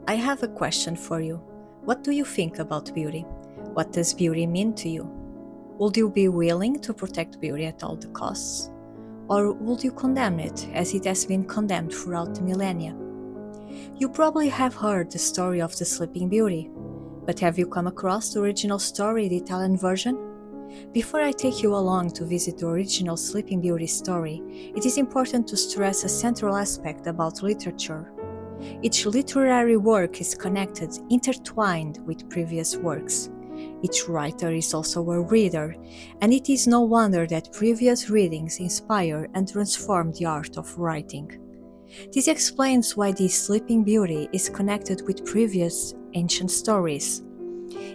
I have a question for you. What do you think about beauty? What does beauty mean to you? Would you be willing to protect beauty at all the costs? Or would you condemn it as it has been condemned throughout the millennia? You probably have heard the story of the Sleeping Beauty, but have you come across the original story, the Italian version? Before I take you along to visit the original Sleeping Beauty story, it is important to stress a central aspect about literature. Each literary work is connected, intertwined with previous works. Each writer is also a reader, and it is no wonder that previous readings inspire and transform the art of writing. This explains why the Sleeping Beauty is connected with previous ancient stories.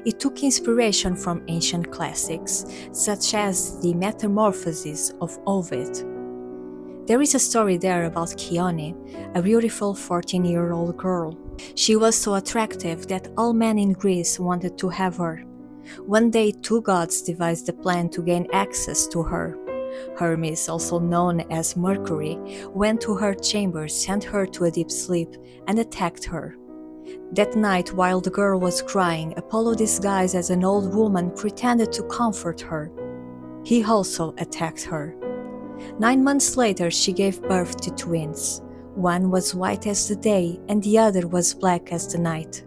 It took inspiration from ancient classics, such as the Metamorphoses of Ovid. There is a story there about Chione, a beautiful 14-year-old girl. She was so attractive that all men in Greece wanted to have her. One day, two gods devised a plan to gain access to her. Hermes, also known as Mercury, went to her chamber, sent her to a deep sleep, and attacked her. That night, while the girl was crying, Apollo, disguised as an old woman, pretended to comfort her. He also attacked her. 9 months later, she gave birth to twins. One was white as the day, and the other was black as the night.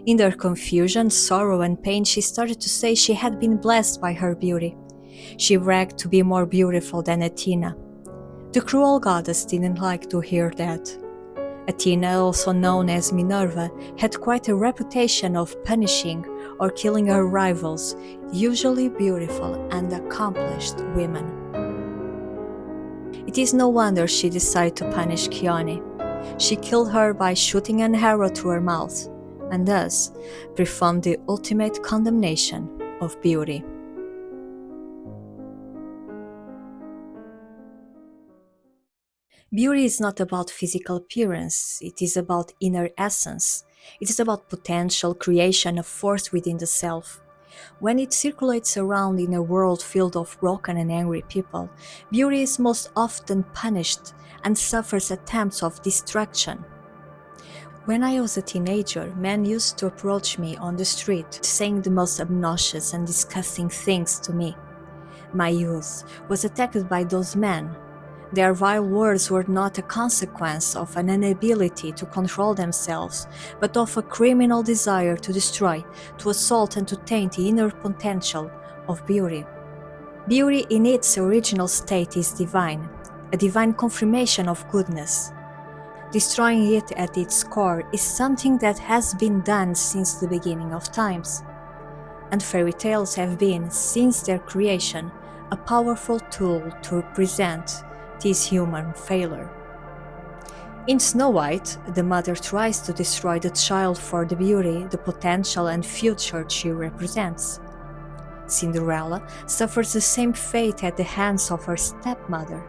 In their confusion, sorrow, and pain, she started to say she had been blessed by her beauty. She bragged to be more beautiful than Athena. The cruel goddess didn't like to hear that. Athena, also known as Minerva, had quite a reputation of punishing or killing her rivals, usually beautiful and accomplished women. It is no wonder she decided to punish Chione. She killed her by shooting an arrow through her mouth, and thus performed the ultimate condemnation of beauty. Beauty is not about physical appearance, it is about inner essence. It is about potential, creation, a force within the self. When it circulates around in a world filled of broken and angry people, beauty is most often punished and suffers attempts of destruction. When I was a teenager, men used to approach me on the street, saying the most obnoxious and disgusting things to me. My youth was attacked by those men. Their vile words were not a consequence of an inability to control themselves, but of a criminal desire to destroy, to assault, and to taint the inner potential of beauty. Beauty in its original state is divine, a divine confirmation of goodness. Destroying it at its core is something that has been done since the beginning of times. And fairy tales have been, since their creation, a powerful tool to represent this human failure. In Snow White, the mother tries to destroy the child for the beauty, the potential, and future she represents. Cinderella suffers the same fate at the hands of her stepmother,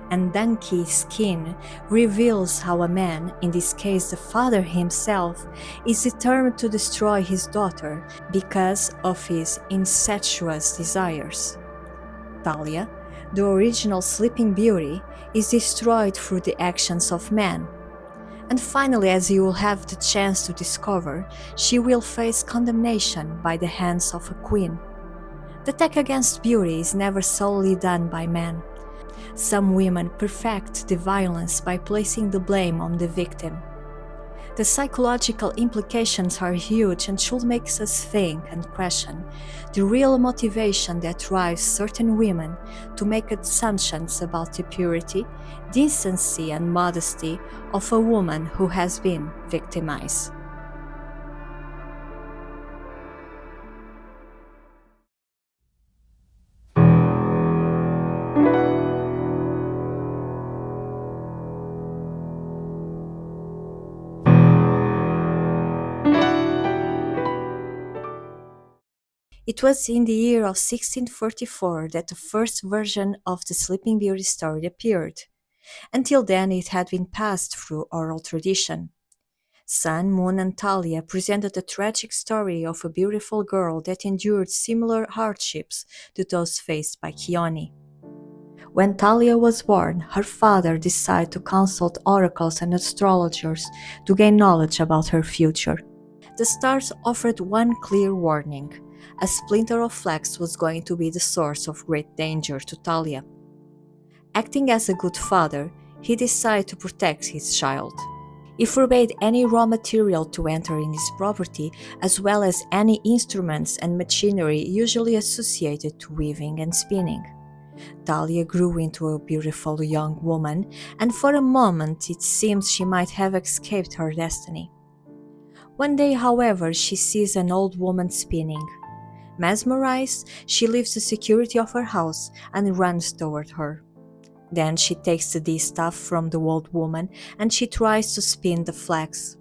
and Donkey Skin reveals how a man, in this case the father himself, is determined to destroy his daughter because of his incestuous desires. Talia, the original Sleeping Beauty, is destroyed through the actions of man. And finally, as you will have the chance to discover, she will face condemnation by the hands of a queen. The attack against beauty is never solely done by men. Some women perfect the violence by placing the blame on the victim. The psychological implications are huge and should make us think and question the real motivation that drives certain women to make assumptions about the purity, decency, and modesty of a woman who has been victimized. It was in the year of 1644 that the first version of the Sleeping Beauty story appeared. Until then, it had been passed through oral tradition. Sun, Moon, and Talia presented a tragic story of a beautiful girl that endured similar hardships to those faced by Chione. When Talia was born, her father decided to consult oracles and astrologers to gain knowledge about her future. The stars offered one clear warning: a splinter of flax was going to be the source of great danger to Talia. Acting as a good father, he decided to protect his child. He forbade any raw material to enter in his property, as well as any instruments and machinery usually associated to weaving and spinning. Talia grew into a beautiful young woman, and for a moment it seems she might have escaped her destiny. One day, however, she sees an old woman spinning. Mesmerized, she leaves the security of her house and runs toward her. Then she takes the distaff from the old woman and she tries to spin the flax.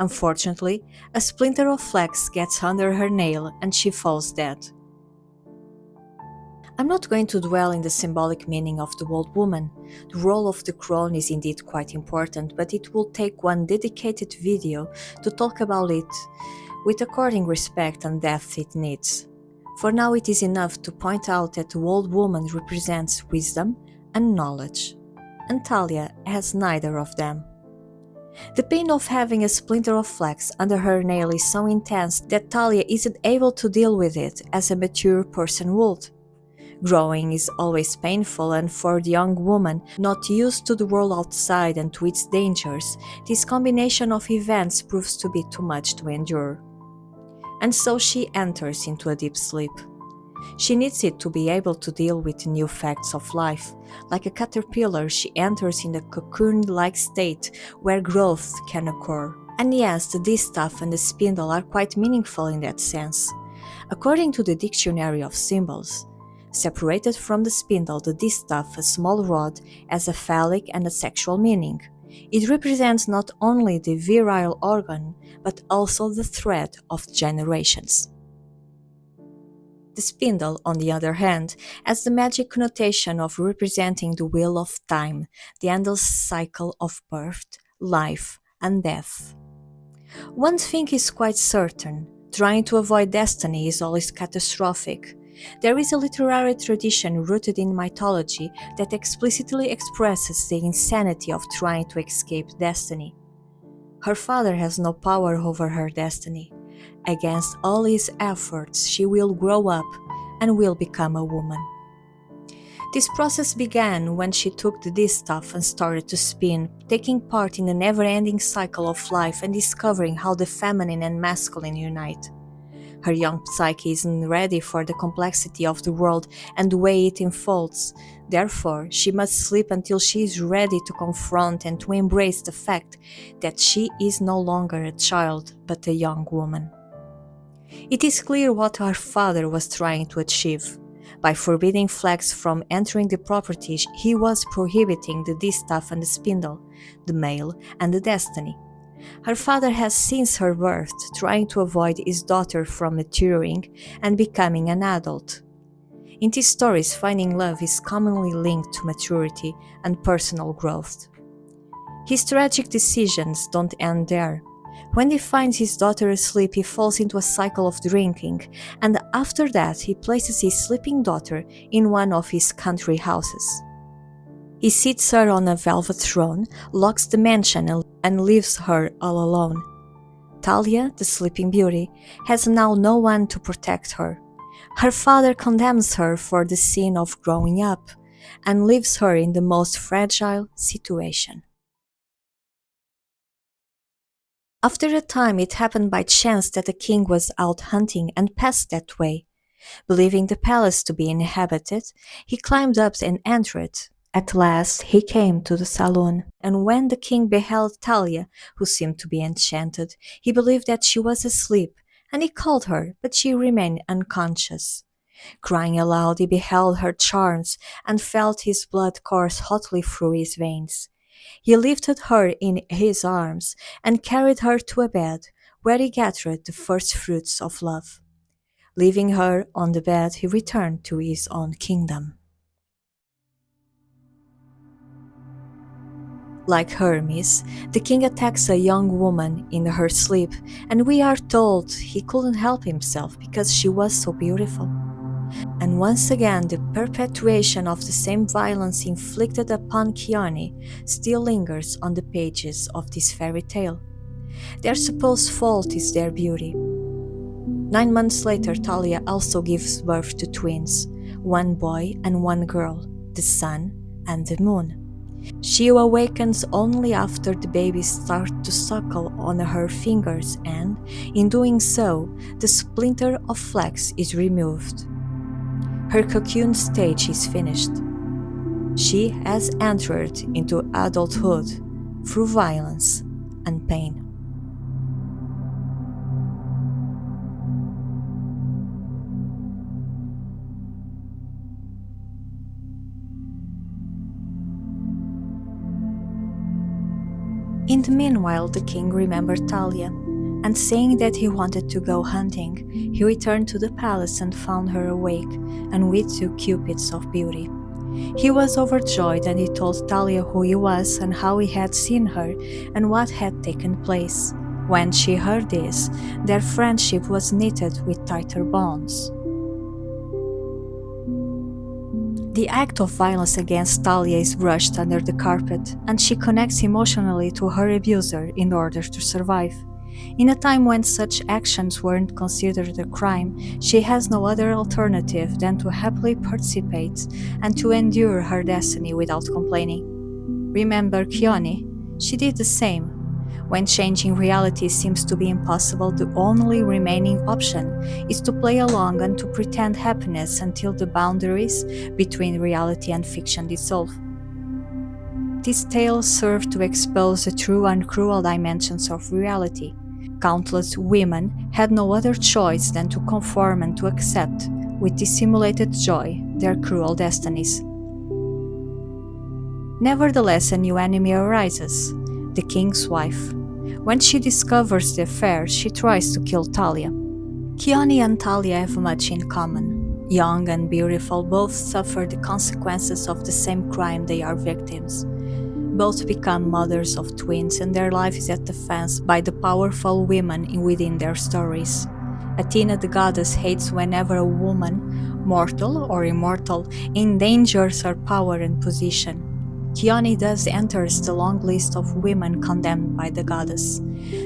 Unfortunately, a splinter of flax gets under her nail and she falls dead. I'm not going to dwell in the symbolic meaning of the old woman. The role of the crone is indeed quite important, but it will take one dedicated video to talk about it with according respect and depth it needs. For now, it is enough to point out that the old woman represents wisdom and knowledge, and Talia has neither of them. The pain of having a splinter of flax under her nail is so intense that Talia isn't able to deal with it as a mature person would. Growing is always painful, and for the young woman, not used to the world outside and to its dangers, this combination of events proves to be too much to endure. And so she enters into a deep sleep. She needs it to be able to deal with the new facts of life. Like a caterpillar, she enters in a cocoon-like state where growth can occur. And yes, the distaff and the spindle are quite meaningful in that sense. According to the Dictionary of Symbols, separated from the spindle, the distaff, a small rod, has a phallic and a sexual meaning. It represents not only the virile organ, but also the thread of generations. The spindle, on the other hand, has the magic connotation of representing the wheel of time, the endless cycle of birth, life, and death. One thing is quite certain: trying to avoid destiny is always catastrophic. There is a literary tradition rooted in mythology that explicitly expresses the insanity of trying to escape destiny. Her father has no power over her destiny. Against all his efforts, she will grow up and will become a woman. This process began when she took the distaff and started to spin, taking part in the never-ending cycle of life and discovering how the feminine and masculine unite. Her young psyche isn't ready for the complexity of the world and the way it unfolds. Therefore, she must sleep until she is ready to confront and to embrace the fact that she is no longer a child, but a young woman. It is clear what her father was trying to achieve. By forbidding flax from entering the property, he was prohibiting the distaff and the spindle, the male and the destiny. Her father has since her birth trying to avoid his daughter from maturing and becoming an adult. In these stories, finding love is commonly linked to maturity and personal growth. His tragic decisions don't end there. When he finds his daughter asleep, he falls into a cycle of drinking, and after that he places his sleeping daughter in one of his country houses. He seats her on a velvet throne, locks the mansion, and leaves her all alone. Talia, the sleeping beauty, has now no one to protect her. Her father condemns her for the sin of growing up and leaves her in the most fragile situation. After a time, it happened by chance that the king was out hunting and passed that way. Believing the palace to be inhabited, he climbed up and entered. At last he came to the saloon, and when the king beheld Talia, who seemed to be enchanted, he believed that she was asleep, and he called her, but she remained unconscious. Crying aloud, he beheld her charms, and felt his blood course hotly through his veins. He lifted her in his arms, and carried her to a bed, where he gathered the first fruits of love. Leaving her on the bed, he returned to his own kingdom. Like Hermes, the king attacks a young woman in her sleep, and we are told he couldn't help himself because she was so beautiful. And once again, the perpetuation of the same violence inflicted upon Chione still lingers on the pages of this fairy tale. Their supposed fault is their beauty. 9 months later, Talia also gives birth to twins, one boy and one girl, the sun and the moon. She awakens only after the babies start to suckle on her fingers, and, in doing so, the splinter of flex is removed. Her cocoon stage is finished. She has entered into adulthood through violence and pain. In the meanwhile, the king remembered Talia, and saying that he wanted to go hunting, he returned to the palace and found her awake and with 2 cupids of beauty. He was overjoyed, and he told Talia who he was and how he had seen her and what had taken place. When she heard this, their friendship was knitted with tighter bonds. The act of violence against Talia is brushed under the carpet, and she connects emotionally to her abuser in order to survive. In a time when such actions weren't considered a crime, she has no other alternative than to happily participate and to endure her destiny without complaining. Remember Chione? She did the same. When changing reality seems to be impossible, the only remaining option is to play along and to pretend happiness until the boundaries between reality and fiction dissolve. This tale served to expose the true and cruel dimensions of reality. Countless women had no other choice than to conform and to accept, with dissimulated joy, their cruel destinies. Nevertheless, a new enemy arises, the king's wife. When she discovers the affair, she tries to kill Talia. Chione and Talia have much in common. Young and beautiful, both suffer the consequences of the same crime they are victims. Both become mothers of twins, and their life is at defense by the powerful women within their stories. Athena the goddess hates whenever a woman, mortal or immortal, endangers her power and position. Chione thus enters the long list of women condemned by the goddess.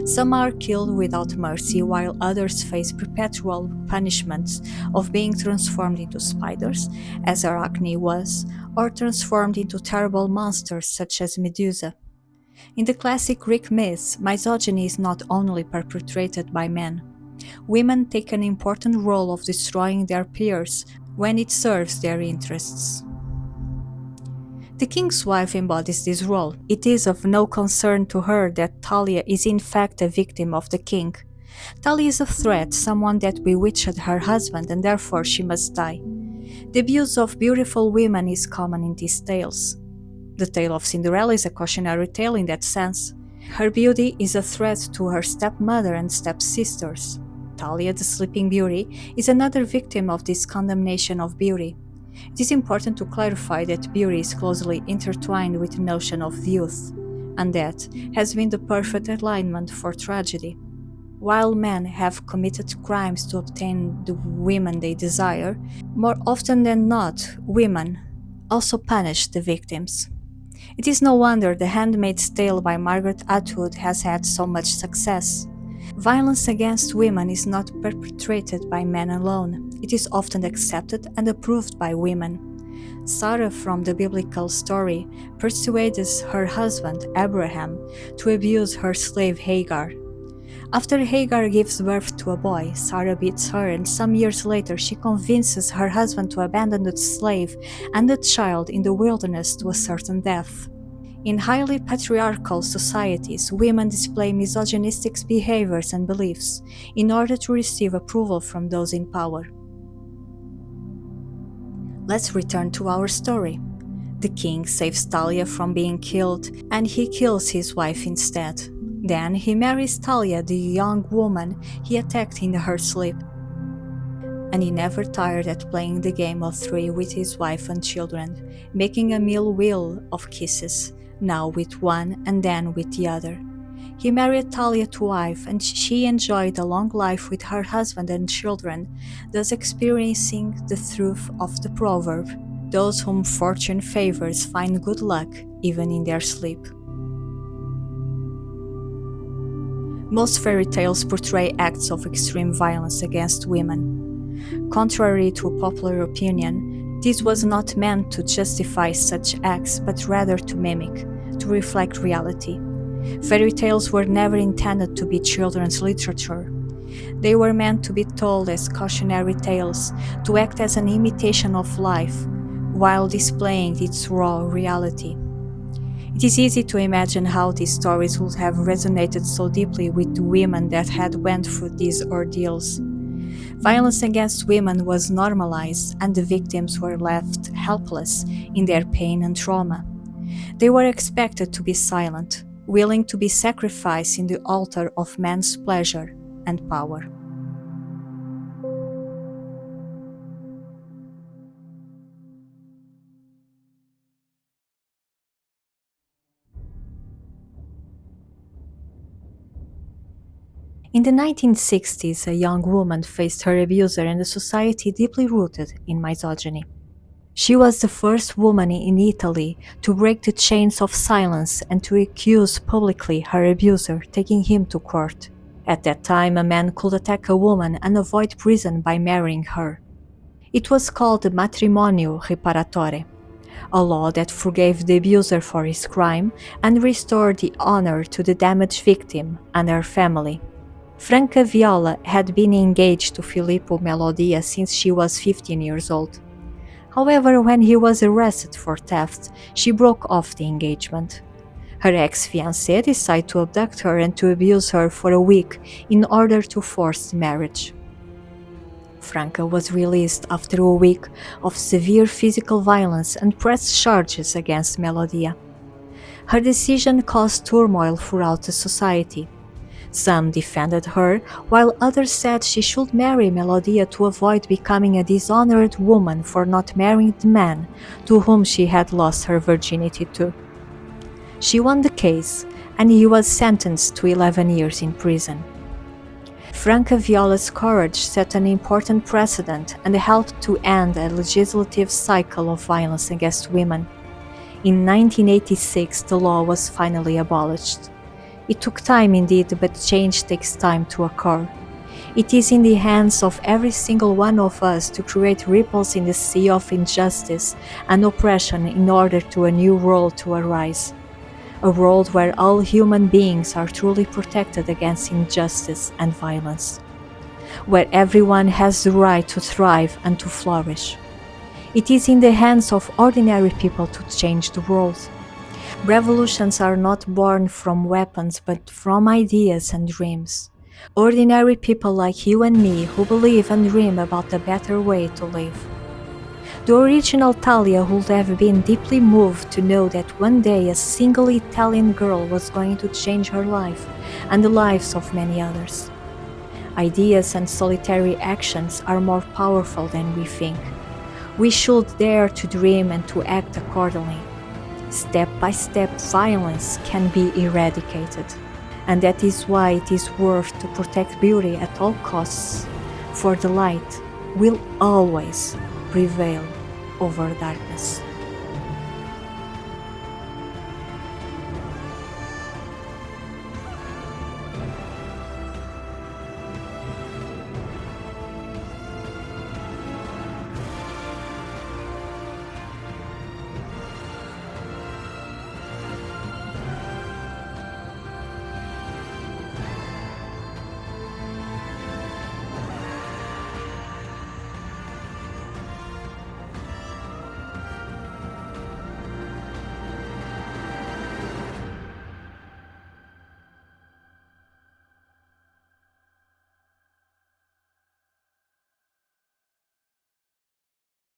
Some are killed without mercy, while others face perpetual punishments of being transformed into spiders, as Arachne was, or transformed into terrible monsters such as Medusa. In the classic Greek myths, misogyny is not only perpetrated by men. Women take an important role of destroying their peers when it serves their interests. The king's wife embodies this role. It is of no concern to her that Talia is in fact a victim of the king. Talia is a threat, someone that bewitched her husband, and therefore she must die. The abuse of beautiful women is common in these tales. The tale of Cinderella is a cautionary tale in that sense. Her beauty is a threat to her stepmother and stepsisters. Talia, the Sleeping Beauty, is another victim of this condemnation of beauty. It is important to clarify that beauty is closely intertwined with the notion of youth, and that has been the perfect alignment for tragedy. While men have committed crimes to obtain the women they desire, more often than not, women also punish the victims. It is no wonder The Handmaid's Tale by Margaret Atwood has had so much success. Violence against women is not perpetrated by men alone. It is often accepted and approved by women. Sarah from the biblical story persuades her husband, Abraham, to abuse her slave Hagar. After Hagar gives birth to a boy, Sarah beats her, and some years later she convinces her husband to abandon the slave and the child in the wilderness to a certain death. In highly patriarchal societies, women display misogynistic behaviors and beliefs in order to receive approval from those in power. Let's return to our story. The king saves Talia from being killed, and he kills his wife instead. Then he marries Talia, the young woman he attacked in her sleep. And he never tired at playing the game of three with his wife and children, making a mill wheel of kisses, now with one and then with the other. He married Talia to wife, and she enjoyed a long life with her husband and children, thus experiencing the truth of the proverb, "Those whom fortune favors find good luck even in their sleep." Most fairy tales portray acts of extreme violence against women. Contrary to popular opinion, this was not meant to justify such acts, but rather to mimic, to reflect reality. Fairy tales were never intended to be children's literature. They were meant to be told as cautionary tales, to act as an imitation of life, while displaying its raw reality. It is easy to imagine how these stories would have resonated so deeply with the women that had went through these ordeals. Violence against women was normalized, and the victims were left helpless in their pain and trauma. They were expected to be silent, willing to be sacrificed in the altar of man's pleasure and power. In the 1960s, a young woman faced her abuser in a society deeply rooted in misogyny. She was the first woman in Italy to break the chains of silence and to accuse publicly her abuser, taking him to court. At that time, a man could attack a woman and avoid prison by marrying her. It was called the matrimonio riparatore, a law that forgave the abuser for his crime and restored the honor to the damaged victim and her family. Franca Viola had been engaged to Filippo Melodia since she was 15 years old. However, when he was arrested for theft, she broke off the engagement. Her ex-fiancé decided to abduct her and to abuse her for a week in order to force the marriage. Franca was released after a week of severe physical violence and pressed charges against Melodia. Her decision caused turmoil throughout the society. Some defended her, while others said she should marry Melodia to avoid becoming a dishonored woman for not marrying the man to whom she had lost her virginity to. She won the case, and he was sentenced to 11 years in prison. Franca Viola's courage set an important precedent and helped to end a legislative cycle of violence against women. In 1986, the law was finally abolished. It took time indeed, but change takes time to occur. It is in the hands of every single one of us to create ripples in the sea of injustice and oppression in order to a new world to arise. A world where all human beings are truly protected against injustice and violence. Where everyone has the right to thrive and to flourish. It is in the hands of ordinary people to change the world. Revolutions are not born from weapons but from ideas and dreams. Ordinary people like you and me who believe and dream about a better way to live. The original Talia would have been deeply moved to know that one day a single Italian girl was going to change her life and the lives of many others. Ideas and solitary actions are more powerful than we think. We should dare to dream and to act accordingly. Step by step, violence can be eradicated. And that is why it is worth to protect beauty at all costs, for the light will always prevail over darkness.